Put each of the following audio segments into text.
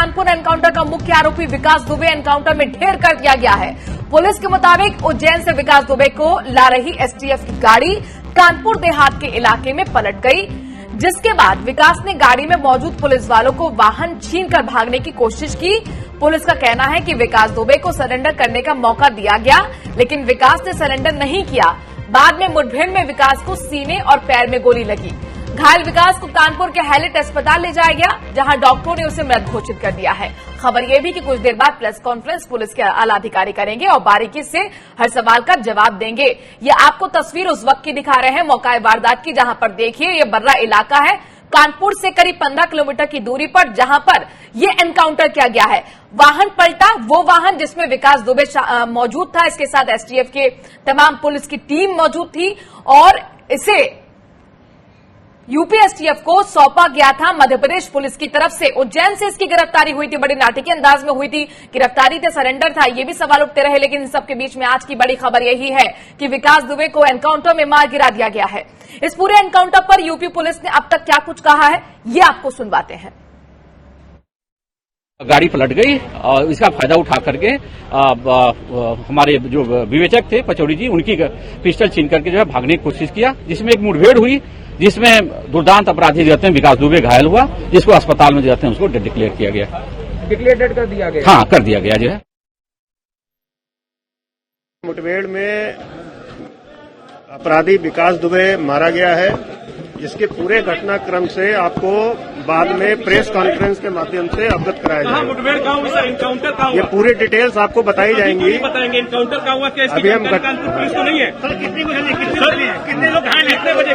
Kanpur encounter का मुख्य आरोपी विकास दुबे एनकाउंटर में ढेर कर दिया गया है। पुलिस के मुताबिक उज्जैन से विकास दुबे को ला रही एसटीएफ की गाड़ी कानपुर देहात के इलाके में पलट गई, जिसके बाद विकास ने गाड़ी में मौजूद पुलिस वालों को वाहन छीनकर भागने की कोशिश की। पुलिस का कहना है कि विकास दुबे को सरेंडर करने का मौका दिया गया, लेकिन विकास ने सरेंडर नहीं किया। बाद में मुठभेड़ में विकास को सीने और पैर में गोली लगी। घायल विकास को कानपुर के हैलेट अस्पताल ले जाया गया, जहां डॉक्टरों ने उसे मृत घोषित कर दिया है। खबर यह भी कि कुछ देर बाद प्रेस कॉन्फ्रेंस पुलिस के आला अधिकारी करेंगे और बारीकी से हर सवाल का जवाब देंगे। ये आपको तस्वीर उस वक्त की दिखा रहे हैं मौका वारदात की, जहां पर देखिए ये बर्रा इलाका है कानपुर से करीब 15 किलोमीटर की दूरी पर, जहां पर ये एनकाउंटर किया गया है। वाहन पलटा, वो वाहन जिसमें विकास दुबे मौजूद था, इसके साथ एसटीएफ के तमाम पुलिस की टीम मौजूद थी और इसे यूपी एसटीएफ को सौंपा गया था मध्य प्रदेश पुलिस की तरफ से। उज्जैन से इसकी गिरफ्तारी हुई थी, बड़ी नाटकीय अंदाज में हुई थी। गिरफ्तारी थे, सरेंडर था, ये भी सवाल उठते रहे, लेकिन इन सबके बीच में आज की बड़ी खबर यही है कि विकास दुबे को एनकाउंटर में मार गिरा दिया गया है। इस पूरे एनकाउंटर पर यूपी पुलिस ने अब तक क्या कुछ कहा है, ये आपको सुनवाते हैं। गाड़ी पलट गई और इसका फायदा उठा करके हमारे जो विवेचक थे पचौड़ी जी, उनकी पिस्टल छीन करके जो है भागने की कोशिश किया, जिसमें एक मुठभेड़ हुई, जिसमें दुर्दांत अपराधी जो हैं विकास दुबे घायल हुआ, जिसको अस्पताल में जो हैं उसको डेड डिक्लेयर किया गया। डिक्लेयर डेड कर दिया गया? हाँ, कर दिया गया जो है। मुठभेड़ में अपराधी विकास दुबे मारा गया है। इसके पूरे घटनाक्रम से आपको बाद में प्रेस कॉन्फ्रेंस के माध्यम से अवगत कराया जाएगा। मुठभेड़ कहाँ हुआ, एनकाउंटर कहाँ हुआ? ये पूरी डिटेल्स आपको बताई जाएंगी। बताएंगे एनकाउंटर कहाँ हुआ, क्या अभी हम कानपुर पुलिस को नहीं है? कितने लोग घायल, कितने बजे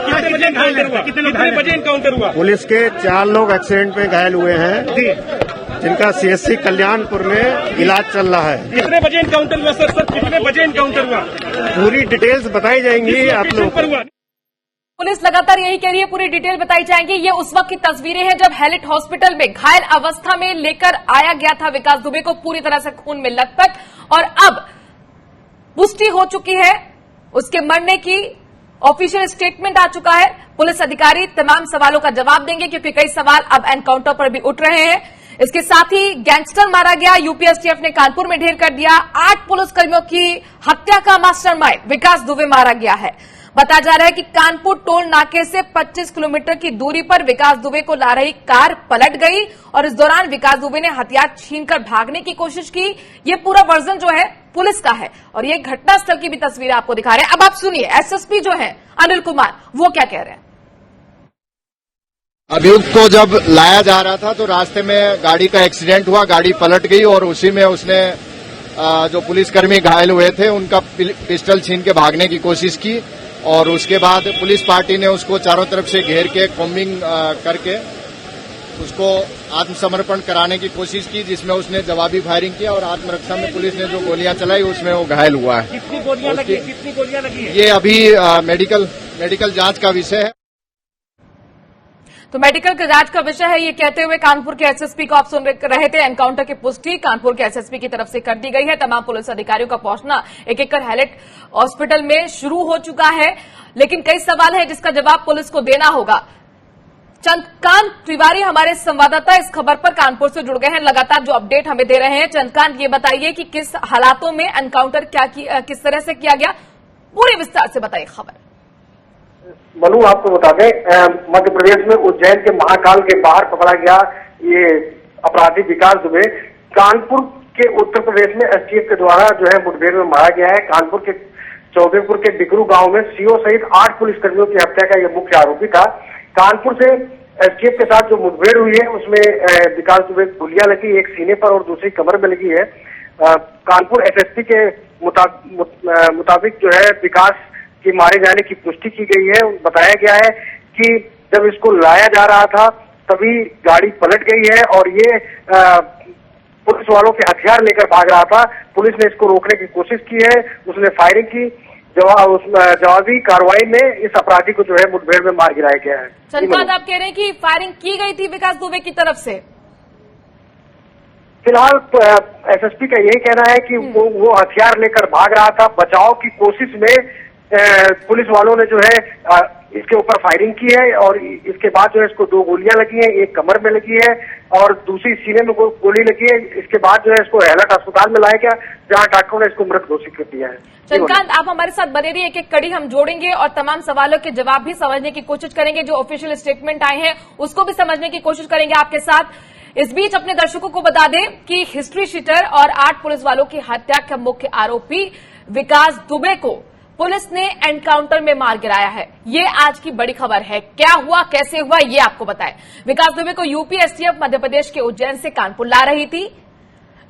एनकाउंटर हुआ? कितने बजे एनकाउंटर हुआ? पुलिस के 4 लोग एक्सीडेंट में घायल हुए हैं, जिनका सीएससी कल्याणपुर में इलाज चल रहा है। कितने बजे एनकाउंटर हुआ सर? कितने बजे एनकाउंटर हुआ? पूरी डिटेल्स बताई जाएंगी आप लोग। पुलिस लगातार यही कह रही है, पूरी डिटेल बताई जाएंगी। ये उस वक्त की तस्वीरें हैं जब हैलेट हॉस्पिटल में घायल अवस्था में लेकर आया गया था विकास दुबे को, पूरी तरह से खून में लथपथ, और अब पुष्टि हो चुकी है उसके मरने की। ऑफिशियल स्टेटमेंट आ चुका है। पुलिस अधिकारी तमाम सवालों का जवाब देंगे, क्योंकि कई सवाल अब एनकाउंटर पर भी उठ रहे हैं। इसके साथ ही गैंगस्टर मारा गया, यूपी एसटीएफ ने कानपुर में ढेर कर दिया। 8 पुलिसकर्मियों की हत्या का मास्टरमाइंड विकास दुबे मारा गया है। बताया जा रहा है कि कानपुर टोल नाके से 25 किलोमीटर की दूरी पर विकास दुबे को ला रही कार पलट गई और इस दौरान विकास दुबे ने हथियार छीनकर भागने की कोशिश की। ये पूरा वर्जन जो है पुलिस का है और ये घटनास्थल की भी तस्वीर आपको दिखा रहे हैं। अब आप सुनिए एसएसपी जो है अनिल कुमार, वो क्या कह रहे हैं। अभियुक्त को जब लाया जा रहा था तो रास्ते में गाड़ी का एक्सीडेंट हुआ, गाड़ी पलट गई और उसी में उसने जो पुलिसकर्मी घायल हुए थे उनका पिस्टल छीन के भागने की कोशिश की और उसके बाद पुलिस पार्टी ने उसको चारों तरफ से घेर के कॉम्बिंग करके उसको आत्मसमर्पण कराने की कोशिश की, जिसमें उसने जवाबी फायरिंग किया और आत्मरक्षा में पुलिस ने जो गोलियां चलाई उसमें वो घायल हुआ है। कितनी गोलियां लगी है? ये अभी मेडिकल जांच का विषय है। तो मेडिकल के जांच का विषय है, ये कहते हुए कानपुर के एसएसपी को आप सुन रहे थे। एनकाउंटर की पुष्टि कानपुर के एसएसपी की तरफ से कर दी गई है। तमाम पुलिस अधिकारियों का पहुंचना एक एक कर हैलेट हॉस्पिटल में शुरू हो चुका है, लेकिन कई सवाल है जिसका जवाब पुलिस को देना होगा। चंद्रकांत तिवारी हमारे संवाददाता इस खबर पर कानपुर से जुड़ गए हैं, लगातार जो अपडेट हमें दे रहे हैं। चंद्रकांत, ये बताइए कि किस हालातों में एनकाउंटर किस तरह से किया गया, पूरे विस्तार से बताइए खबर। मनु, आपको बता दें मध्य प्रदेश में उज्जैन के महाकाल के बाहर पकड़ा गया ये अपराधी विकास दुबे कानपुर के उत्तर प्रदेश में एसटीएफ के द्वारा जो है मुठभेड़ में मारा गया है। कानपुर के चौबेपुर के डिकरू गांव में सीओ सहित 8 पुलिसकर्मियों की हत्या का यह मुख्य आरोपी था। कानपुर से एसटीएफ के साथ जो मुठभेड़ हुई है उसमें विकास दुबे गोलियां लगी, एक सीने पर और दूसरी कमर में लगी है। कानपुर एसएसपी के मुताबिक जो है विकास की मारे जाने की पुष्टि की गई है। बताया गया है कि जब इसको लाया जा रहा था तभी गाड़ी पलट गई है और ये पुलिस वालों के हथियार लेकर भाग रहा था। पुलिस ने इसको रोकने की कोशिश की है, उसने फायरिंग की। जवाबी कार्रवाई में इस अपराधी को जो है मुठभेड़ में मार गिराया गया है। चंद्रकांत, आप कह रहे हैं कि फायरिंग की गई थी विकास दुबे की तरफ से? फिलहाल एसएसपी का यही कहना है कि वो हथियार लेकर भाग रहा था। बचाव की कोशिश में पुलिस वालों ने जो है इसके ऊपर फायरिंग की है और इसके बाद जो है इसको 2 गोलियां लगी हैं, एक कमर में लगी है और दूसरी सीने में गोली लगी है। इसके बाद जो है इसको हैलट अस्पताल में लाया गया, जहां डॉक्टरों ने इसको मृत घोषित कर दिया है। चंद्रकांत, आप हमारे साथ बने रहिए, एक कड़ी हम जोड़ेंगे और तमाम सवालों के जवाब भी समझने की कोशिश करेंगे। जो ऑफिशियल स्टेटमेंट आए हैं उसको भी समझने की कोशिश करेंगे आपके साथ। इस बीच अपने दर्शकों को बता दें कि हिस्ट्री शीटर और 8 पुलिस वालों की हत्या का मुख्य आरोपी विकास दुबे को पुलिस ने एनकाउंटर में मार गिराया है। ये आज की बड़ी खबर है। क्या हुआ, कैसे हुआ, ये आपको बताएं। विकास दुबे को यूपी एसटीएफ मध्य प्रदेश के उज्जैन से कानपुर ला रही थी।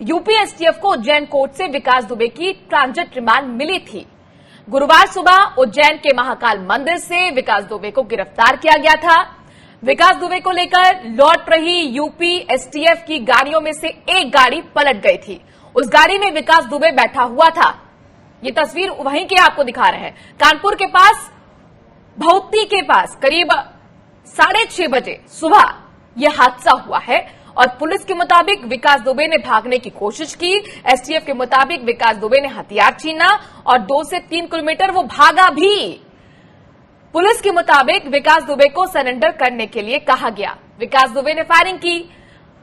यूपी एसटीएफ को उज्जैन कोर्ट से विकास दुबे की ट्रांजिट रिमांड मिली थी। गुरुवार सुबह उज्जैन के महाकाल मंदिर से विकास दुबे को गिरफ्तार किया गया था। विकास दुबे को लेकर लौट रही यूपी एसटीएफ की गाड़ियों में से एक गाड़ी पलट गई थी। उस गाड़ी में विकास दुबे बैठा हुआ था। ये तस्वीर वहीं के आपको दिखा रहे हैं। कानपुर के पास भौती के पास करीब 6:30 बजे सुबह यह हादसा हुआ है और पुलिस के मुताबिक विकास दुबे ने भागने की कोशिश की। एसटीएफ के मुताबिक विकास दुबे ने हथियार छीना और 2 से 3 किलोमीटर वो भागा भी। पुलिस के मुताबिक विकास दुबे को सरेंडर करने के लिए कहा गया। विकास दुबे ने फायरिंग की।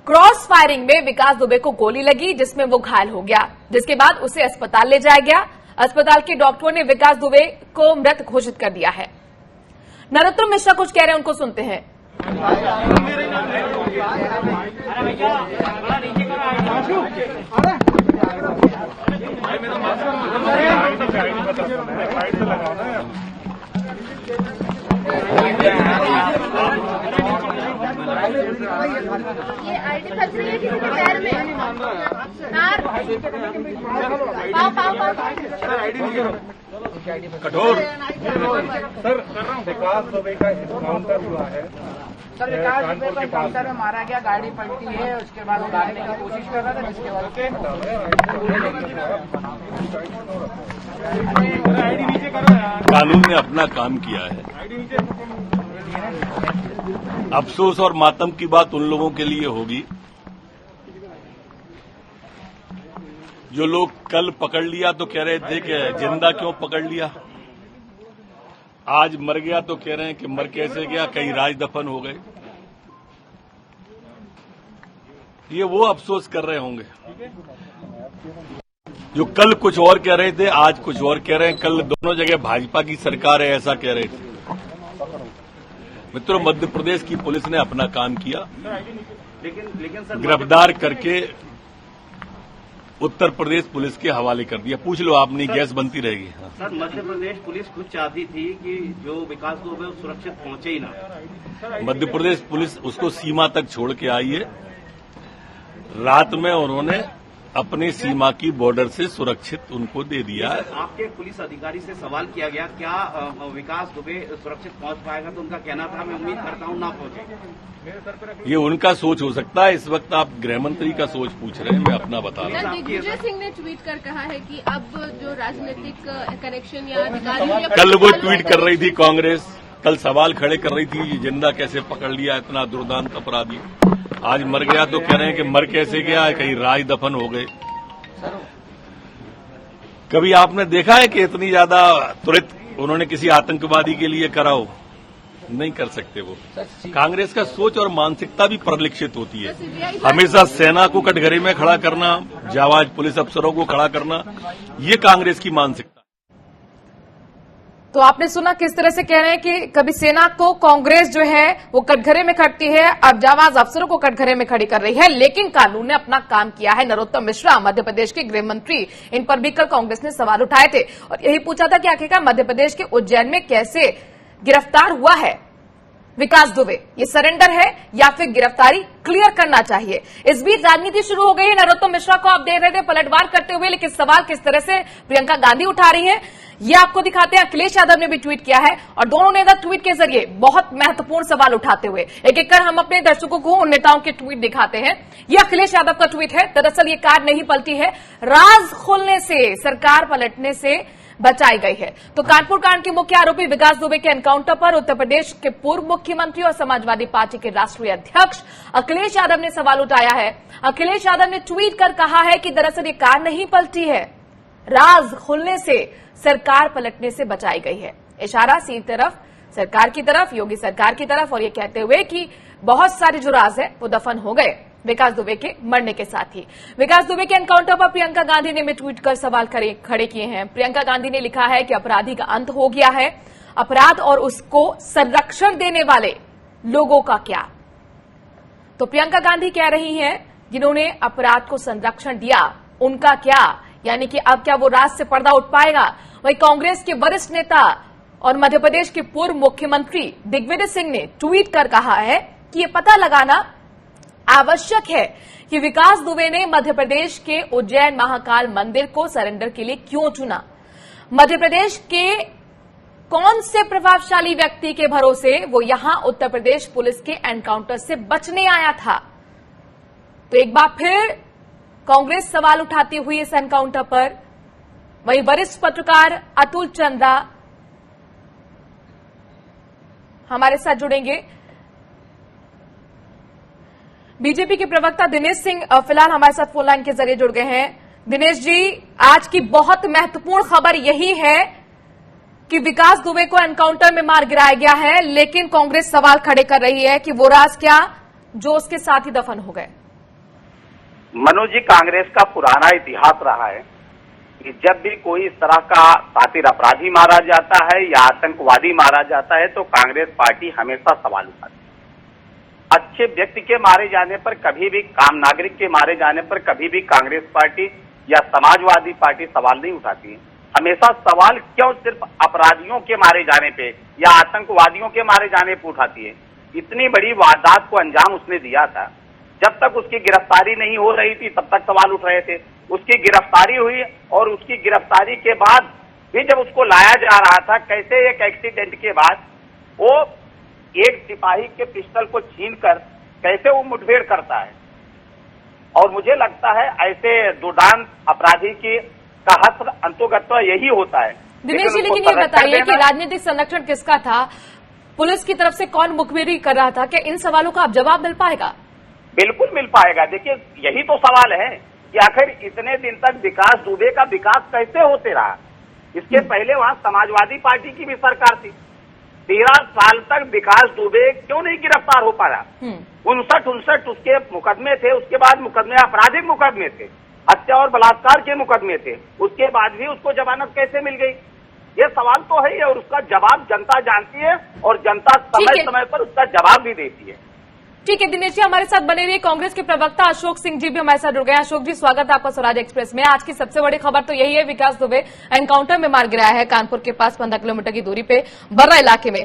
क्रॉस फायरिंग में विकास दुबे को गोली लगी, जिसमें वो घायल हो गया, जिसके बाद उसे अस्पताल ले जाया गया। अस्पताल के डॉक्टरों ने विकास दुबे को मृत घोषित कर दिया है। नरोत्तम मिश्रा कुछ कह रहे हैं, उनको सुनते हैं। ये आईडी फंस रही है किसी के पैर में। कठोर सर, विकास दुबे का एनकाउंटर हुआ है। सर, विकास दुबे को एनकाउंटर में मारा गया, गाड़ी पलटी है, उसके बाद वो भागने की कोशिश कर रहा था, जिसके बाद कानून ने अपना काम किया है। अफसोस और मातम की बात उन लोगों के लिए होगी जो लोग कल पकड़ लिया तो कह रहे थे कि जिंदा क्यों पकड़ लिया, आज मर गया तो कह रहे हैं कि मर कैसे गया, कई राज दफन हो गए। ये वो अफसोस कर रहे होंगे जो कल कुछ और कह रहे थे, आज कुछ और कह रहे हैं। कल दोनों जगह भाजपा की सरकार है ऐसा कह रहे थे। मित्रों, मध्य प्रदेश की पुलिस ने अपना काम किया, लेकिन गिरफ्तार करके उत्तर प्रदेश पुलिस के हवाले कर दिया। पूछ लो, आपने गैस बनती रहेगी। सर, मध्य प्रदेश पुलिस खुद चाहती थी कि जो विकास दुबे सुरक्षित पहुंचे ही ना। मध्य प्रदेश पुलिस उसको सीमा तक छोड़ के आई है। रात में उन्होंने अपनी सीमा की बॉर्डर से सुरक्षित उनको दे दिया है। आपके पुलिस अधिकारी से सवाल किया गया, क्या विकास दुबे सुरक्षित पहुंच पाएगा, तो उनका कहना था मैं उम्मीद करता हूं ना पहुंचे। ये उनका सोच हो सकता है। इस वक्त आप गृह मंत्री का सोच पूछ रहे हैं, मैं अपना बता रहा हूं। दिग्विजय सिंह ने ट्वीट कर कहा है कि अब जो राजनीतिक कनेक्शन या अधिकारी, कल वो ट्वीट कर रही थी कांग्रेस, कल सवाल खड़े कर रही थी, ये जिंदा कैसे पकड़ लिया इतना दुर्दांत अपराधी, आज मर गया तो कह रहे हैं कि मर कैसे गया, कहीं राज दफन हो गए। कभी आपने देखा है कि इतनी ज्यादा त्वरित उन्होंने किसी आतंकवादी के लिए करा हो? नहीं कर सकते वो। कांग्रेस का सोच और मानसिकता भी परिलक्षित होती है। हमेशा सेना को कटघरे में खड़ा करना, जाबाज पुलिस अफसरों को खड़ा करना, ये कांग्रेस की मानसिकता। तो आपने सुना किस तरह से कह रहे हैं कि कभी सेना को कांग्रेस जो है वो कटघरे में खड़ती है, अब जाबाज अफसरों को कटघरे में खड़ी कर रही है। लेकिन कानून ने अपना काम किया है। नरोत्तम मिश्रा मध्य प्रदेश के गृह मंत्री, इन पर भी कल कांग्रेस ने सवाल उठाए थे और यही पूछा था कि आखिरकार मध्य प्रदेश के उज्जैन में कैसे गिरफ्तार हुआ है विकास दुबे, ये सरेंडर है या फिर गिरफ्तारी, क्लियर करना चाहिए। इस बीच राजनीति शुरू हो गई है। नरोत्तम मिश्रा को आप देख रहे थे पलटवार करते हुए, लेकिन सवाल किस तरह से प्रियंका गांधी उठा रही है ये आपको दिखाते हैं। अखिलेश यादव ने भी ट्वीट किया है और दोनों नेता ट्वीट के जरिए बहुत महत्वपूर्ण सवाल उठाते हुए, एक एक कर हम अपने दर्शकों को उन नेताओं के ट्वीट दिखाते हैं। ये अखिलेश यादव का ट्वीट है। दरअसल ये कार नहीं पलटी है, राज खुलने से, सरकार पलटने से बचाई गई है। तो कानपुर कांड के मुख्य आरोपी विकास दुबे के एनकाउंटर पर उत्तर प्रदेश के पूर्व मुख्यमंत्री और समाजवादी पार्टी के राष्ट्रीय अध्यक्ष अखिलेश यादव ने सवाल उठाया है। अखिलेश यादव ने ट्वीट कर कहा है कि दरअसल ये कार नहीं पलटी है, राज खुलने से, सरकार पलटने से बचाई गई है। इशारा सीधी तरफ सरकार की तरफ, योगी सरकार की तरफ, और ये कहते हुए कि बहुत सारे जो राज है वो दफन हो गए विकास दुबे के मरने के साथ ही। विकास दुबे के एनकाउंटर पर प्रियंका गांधी ने भी ट्वीट कर सवाल खड़े किए हैं। प्रियंका गांधी ने लिखा है कि अपराधी का अंत हो गया है, अपराध और उसको संरक्षण देने वाले लोगों का क्या। तो प्रियंका गांधी कह रही हैं जिन्होंने अपराध को संरक्षण दिया उनका क्या, यानी कि अब क्या वो राज से पर्दा उठ पाएगा। वहीं कांग्रेस के वरिष्ठ नेता और मध्य प्रदेश के पूर्व मुख्यमंत्री दिग्विजय सिंह ने ट्वीट कर कहा है कि ये पता लगाना आवश्यक है कि विकास दुबे ने मध्य प्रदेश के उज्जैन महाकाल मंदिर को सरेंडर के लिए क्यों चुना। मध्य प्रदेश के कौन से प्रभावशाली व्यक्ति के भरोसे वो यहां उत्तर प्रदेश पुलिस के एनकाउंटर से बचने आया था। तो एक बार फिर कांग्रेस सवाल उठाती हुई इस एनकाउंटर पर। वहीं वरिष्ठ पत्रकार अतुल चंद्रा हमारे साथ जुड़ेंगे। बीजेपी के प्रवक्ता दिनेश सिंह फिलहाल हमारे साथ फोन लाइन के जरिए जुड़ गए हैं। दिनेश जी, आज की बहुत महत्वपूर्ण खबर यही है कि विकास दुबे को एनकाउंटर में मार गिराया गया है, लेकिन कांग्रेस सवाल खड़े कर रही है कि वो राज क्या जो उसके साथ ही दफन हो गए। मनोज जी, कांग्रेस का पुराना इतिहास रहा है कि जब भी कोई इस तरह का शातिर अपराधी मारा जाता है या आतंकवादी मारा जाता है तो कांग्रेस पार्टी हमेशा सवाल उठाती है। अच्छे व्यक्ति के मारे जाने पर कभी भी, आम नागरिक के मारे जाने पर कभी भी कांग्रेस पार्टी या समाजवादी पार्टी सवाल नहीं उठाती है। हमेशा सवाल क्यों सिर्फ अपराधियों के मारे जाने पे या आतंकवादियों के मारे जाने पे उठाती है। इतनी बड़ी वारदात को अंजाम उसने दिया था, जब तक उसकी गिरफ्तारी नहीं हो रही थी तब तक सवाल उठ रहे थे। उसकी गिरफ्तारी हुई और उसकी गिरफ्तारी के बाद भी जब उसको लाया जा रहा था, कैसे एक एक्सीडेंट के बाद वो एक सिपाही के पिस्टल को छीनकर कैसे वो मुठभेड़ करता है। और मुझे लगता है ऐसे दुर्दांत अपराधी की का हश्र अंतोगत्वा यही होता है। दिनेश जी, लेकिन ये बताइए कि राजनीतिक संरक्षण किसका था, पुलिस की तरफ से कौन मुखबिरी कर रहा था, क्या इन सवालों का अब जवाब मिल पाएगा? बिल्कुल मिल पाएगा। देखिए, यही तो सवाल है कि आखिर इतने दिन तक विकास दुबे का विकास कैसे होते रहा। इसके पहले वहां समाजवादी पार्टी की भी सरकार थी। 13 साल तक विकास दुबे क्यों नहीं गिरफ्तार हो पाया? 59 उसके मुकदमे थे, उसके बाद मुकदमे आपराधिक मुकदमे थे, हत्या और बलात्कार के मुकदमे थे, उसके बाद भी उसको जमानत कैसे मिल गई? ये सवाल तो है ही, और उसका जवाब जनता जानती है और जनता समय समय पर उसका जवाब भी देती है। ठीक है दिनेश जी, हमारे साथ बने रहिए। कांग्रेस के प्रवक्ता अशोक सिंह जी भी हमारे साथ जुड़ गए हैं। अशोक जी, स्वागत है आपका स्वराज एक्सप्रेस में। आज की सबसे बड़ी खबर तो यही है, विकास दुबे एनकाउंटर में मार गिराया है कानपुर के पास 15 किलोमीटर की दूरी पे बर्रा इलाके में।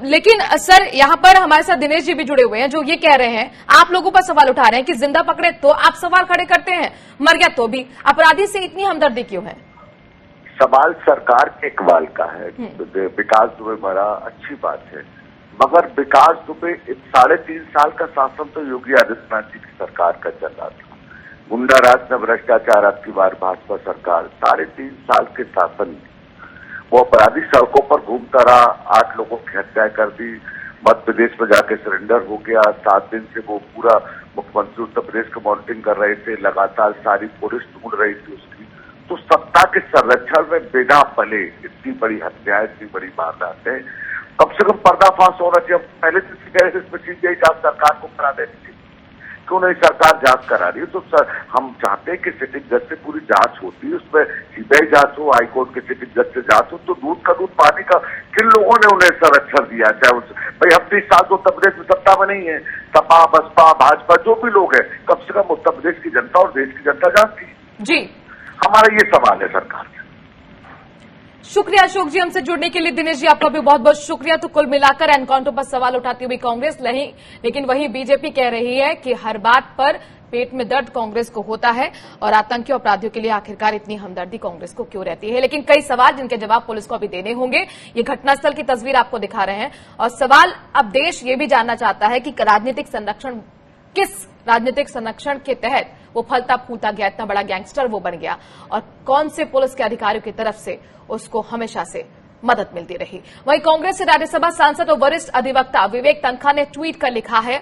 लेकिन सर, यहाँ पर हमारे साथ दिनेश जी भी जुड़े हुए हैं जो ये कह रहे हैं, आप लोगों पर सवाल उठा रहे हैं कि जिंदा पकड़े तो आप सवाल खड़े करते हैं, मर गया तो भी। अपराधी से इतनी हमदर्दी क्यों है? सवाल सरकार के इकबाल का है। विकास दुबे मरा, अच्छी बात है, मगर विकास दुबे 3.5 साल का शासन तो योगी आदित्यनाथ जी की सरकार का चल रहा था। गुंडा राज में भ्रष्टाचार, आपकी बार भाजपा सरकार, 3.5 साल के शासन में वो अपराधी सड़कों पर घूमता रहा, 8 लोगों की हत्या कर दी, मध्य प्रदेश में जाके सरेंडर हो गया। 7 दिन से वो पूरा मुख्यमंत्री उत्तर प्रदेश की मॉनिटरिंग कर रहे थे, लगातार सारी पुलिस ढूंढ रही थी उसकी। तो सत्ता के संरक्षण में बिना पले इतनी बड़ी हत्या, इतनी बड़ी वारदातें, कम से कम पर्दाफाश होना चाहिए। पहले से कह रहे इसमें सीबीआई जांच सरकार को करा देनी चाहिए, क्यों नहीं सरकार जांच करा रही है? तो सर, हम चाहते हैं कि सिटिंग जज से पूरी जांच होती है, उसमें सीबीआई जांच हो, हाईकोर्ट के सिटिंग जज से जांच हो। तो दूध का दूध पानी का किन लोगों ने उन्हें संरक्षण दिया? चाहे भाई हम 30 साल तो उत्तर प्रदेश में सत्ता में नहीं है, सपा बसपा भाजपा जो भी लोग हैं, कम से कम उत्तर प्रदेश की जनता और देश की जनता जानती है। जी, हमारा ये सवाल है सरकार से। शुक्रिया अशोक जी हमसे जुड़ने के लिए। दिनेश जी, आपका भी बहुत बहुत शुक्रिया। तो कुल मिलाकर एनकाउंटर पर सवाल उठाती हुई कांग्रेस नहीं, लेकिन वहीं बीजेपी कह रही है कि हर बात पर पेट में दर्द कांग्रेस को होता है और आतंकी अपराधियों के लिए आखिरकार इतनी हमदर्दी कांग्रेस को क्यों रहती है। लेकिन कई सवाल जिनके जवाब पुलिस को अभी देने होंगे। ये घटनास्थल की तस्वीर आपको दिखा रहे हैं और सवाल अब देश ये भी जानना चाहता है कि राजनीतिक संरक्षण, किस राजनीतिक संरक्षण के तहत वो फलता फूलता गया, इतना बड़ा गैंगस्टर वो बन गया, और कौन से पुलिस के अधिकारियों की तरफ से उसको हमेशा से मदद मिलती रही। वहीं कांग्रेस से राज्यसभा सांसद और वरिष्ठ अधिवक्ता विवेक तनखा ने ट्वीट कर लिखा है,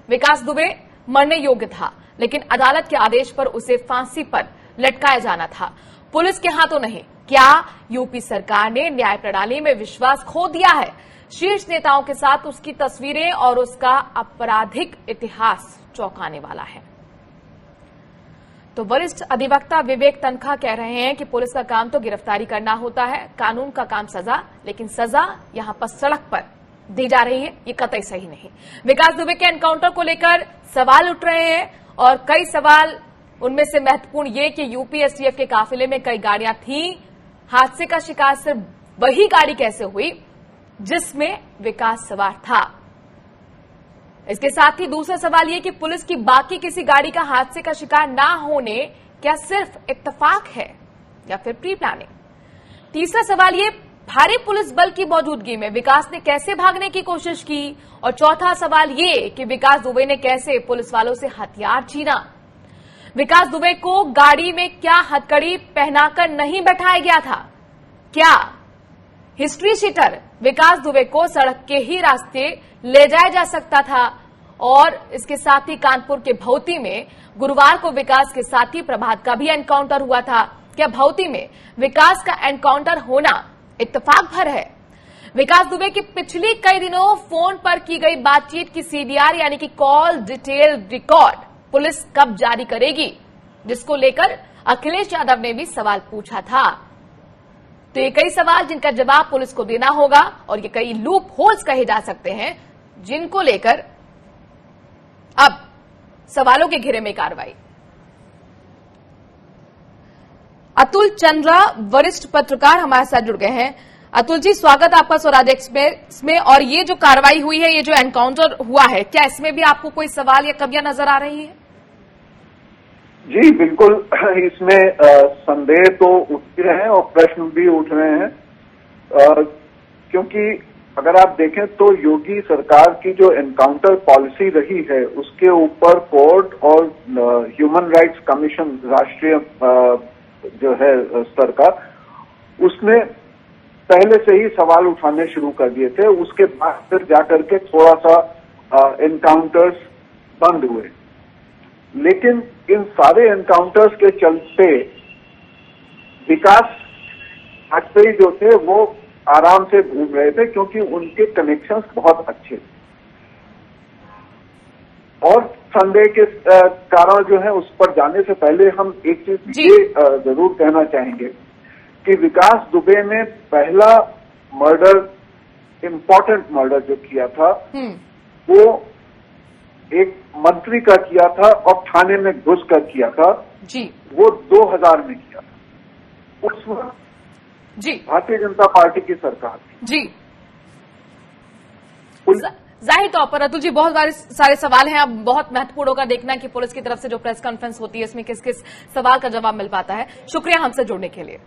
विकास दुबे मरने योग्य था, लेकिन अदालत के आदेश पर उसे फांसी पर लटकाया जाना था, पुलिस के हाथों नहीं। क्या यूपी सरकार ने न्याय प्रणाली में विश्वास खो दिया है? शीर्ष नेताओं के साथ उसकी तस्वीरें और उसका आपराधिक इतिहास चौंकाने वाला है। तो वरिष्ठ अधिवक्ता विवेक तनखा कह रहे हैं कि पुलिस का काम तो गिरफ्तारी करना होता है, कानून का काम सजा, लेकिन सजा यहां पर सड़क पर दी जा रही है, ये कतई सही नहीं। विकास दुबे के एनकाउंटर को लेकर सवाल उठ रहे हैं और कई सवाल, उनमें से महत्वपूर्ण ये कि यूपी एसटीएफ के काफिले में कई गाड़ियां थीं, हादसे का शिकार सिर्फ वही गाड़ी कैसे हुई जिसमें विकास सवार था। इसके साथ ही दूसरा सवाल ये कि पुलिस की बाकी किसी गाड़ी का हादसे का शिकार ना होने क्या सिर्फ इत्तेफाक है या फिर प्री प्लानिंग। तीसरा सवाल ये, भारी पुलिस बल की मौजूदगी में विकास ने कैसे भागने की कोशिश की। और चौथा सवाल ये कि विकास दुबे ने कैसे पुलिस वालों से हथियार छीना। विकास दुबे को गाड़ी में क्या हथकड़ी पहनाकर नहीं बैठाया गया था? क्या हिस्ट्री शीटर विकास दुबे को सड़क के ही रास्ते ले जाया जा सकता था? और इसके साथ ही कानपुर के भौती में गुरुवार को विकास के साथी प्रभात का भी एनकाउंटर हुआ था। क्या भौती में विकास का एनकाउंटर होना इत्तेफाक भर है? विकास दुबे की पिछली कई दिनों फोन पर की गई बातचीत की सीडीआर यानी कि कॉल डिटेल रिकॉर्ड पुलिस कब जारी करेगी, जिसको लेकर अखिलेश यादव ने भी सवाल पूछा था। तो ये कई सवाल जिनका जवाब पुलिस को देना होगा और ये कई लूप होल्स कहे जा सकते हैं जिनको लेकर अब सवालों के घेरे में कार्रवाई। अतुल चंद्रा वरिष्ठ पत्रकार हमारे साथ जुड़ गए हैं। अतुल जी, स्वागत आपका स्वराज एक्सप्रेस में। और ये जो कार्रवाई हुई है, ये जो एनकाउंटर हुआ है, क्या इसमें भी आपको कोई सवाल या कमियां नजर आ रही है? जी बिल्कुल, इसमें संदेह तो उठ रहे हैं और प्रश्न भी उठ रहे हैं, क्योंकि अगर आप देखें तो योगी सरकार की जो एनकाउंटर पॉलिसी रही है उसके ऊपर कोर्ट और ह्यूमन राइट्स कमीशन राष्ट्रीय जो है स्तर का, उसने पहले से ही सवाल उठाने शुरू कर दिए थे। उसके बाद फिर जाकर के थोड़ा सा एनकाउंटर्स बंद हुए, लेकिन इन सारे एनकाउंटर्स के चलते विकास वाजपेयी जो थे वो आराम से घूम रहे थे, क्योंकि उनके कनेक्शंस बहुत अच्छे थे। और संदेह के कारण जो है उस पर जाने से पहले हम एक चीज ये जरूर कहना चाहेंगे कि विकास दुबे ने पहला मर्डर, इम्पोर्टेंट मर्डर जो किया था वो एक मंत्री का किया था और थाने में घुस कर किया था जी। वो 2000 में किया था। उस वक्त जी भारतीय जनता पार्टी की सरकार थी जी। जाहिर तौर पर अतुल जी बहुत सारे सवाल हैं। अब बहुत महत्वपूर्ण होगा देखना कि पुलिस की तरफ से जो प्रेस कॉन्फ्रेंस होती है इसमें किस किस सवाल का जवाब मिल पाता है। शुक्रिया हमसे जुड़ने के लिए।